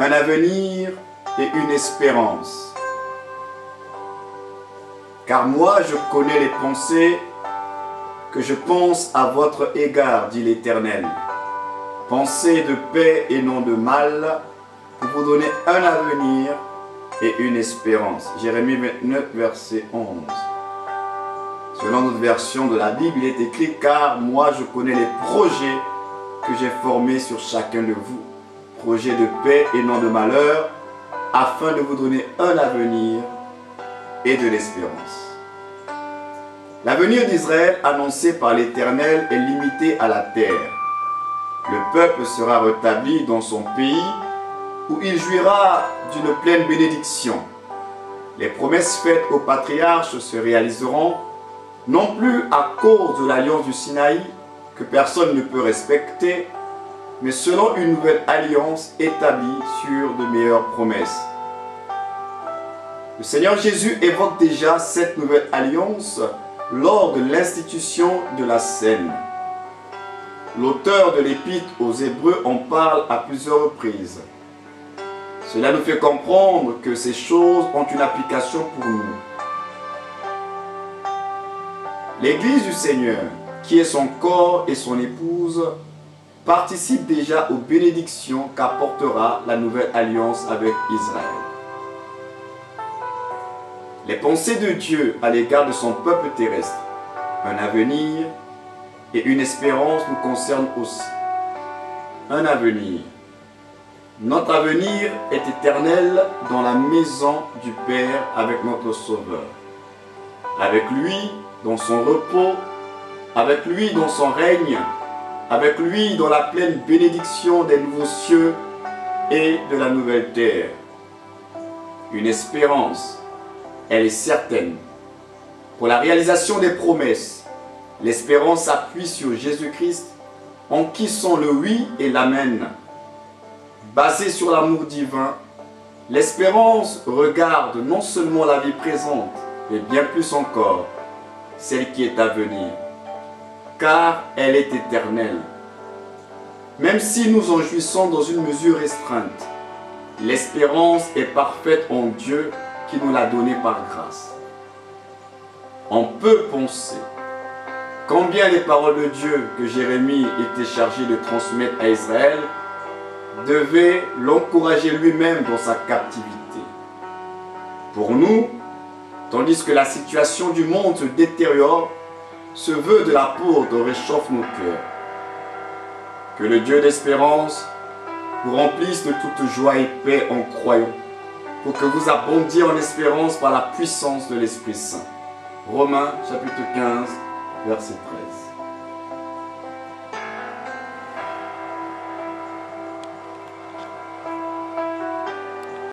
un avenir et une espérance. Car moi je connais les pensées que je pense à votre égard, dit l'Éternel. Pensées de paix et non de mal, pour vous donner un avenir et une espérance. Jérémie 29, verset 11. Selon notre version de la Bible, il est écrit « Car moi je connais les projets que j'ai formés sur chacun de vous, projets de paix et non de malheur, afin de vous donner un avenir et de l'espérance. » L'avenir d'Israël annoncé par l'Éternel est limité à la terre. Le peuple sera rétabli dans son pays où il jouira d'une pleine bénédiction. Les promesses faites aux patriarches se réaliseront non plus à cause de l'alliance du Sinaï que personne ne peut respecter, mais selon une nouvelle alliance établie sur de meilleures promesses. Le Seigneur Jésus évoque déjà cette nouvelle alliance lors de l'institution de la scène. L'auteur de l'Épître aux Hébreux en parle à plusieurs reprises. Cela nous fait comprendre que ces choses ont une application pour nous. L'Église du Seigneur, qui est son corps et son épouse, participe déjà aux bénédictions qu'apportera la nouvelle alliance avec Israël. Les pensées de Dieu à l'égard de son peuple terrestre, un avenir et une espérance nous concernent aussi. Un avenir. Notre avenir est éternel dans la maison du Père avec notre Sauveur. Avec lui dans son repos, avec lui dans son règne, avec lui dans la pleine bénédiction des nouveaux cieux et de la nouvelle terre. Une espérance, elle est certaine. Pour la réalisation des promesses, l'espérance s'appuie sur Jésus-Christ, en qui sont le oui et l'amen. Basée sur l'amour divin, l'espérance regarde non seulement la vie présente, mais bien plus encore, celle qui est à venir, car elle est éternelle. Même si nous en jouissons dans une mesure restreinte, l'espérance est parfaite en Dieu qui nous l'a donnée par grâce. On peut penser combien les paroles de Dieu que Jérémie était chargé de transmettre à Israël devaient l'encourager lui-même dans sa captivité. Pour nous, tandis que la situation du monde se détériore, ce vœu de l'apôtre réchauffe nos cœurs. Que le Dieu d'espérance vous remplisse de toute joie et paix en croyant, pour que vous abondiez en espérance par la puissance de l'Esprit Saint. Romains chapitre 15, verset 13.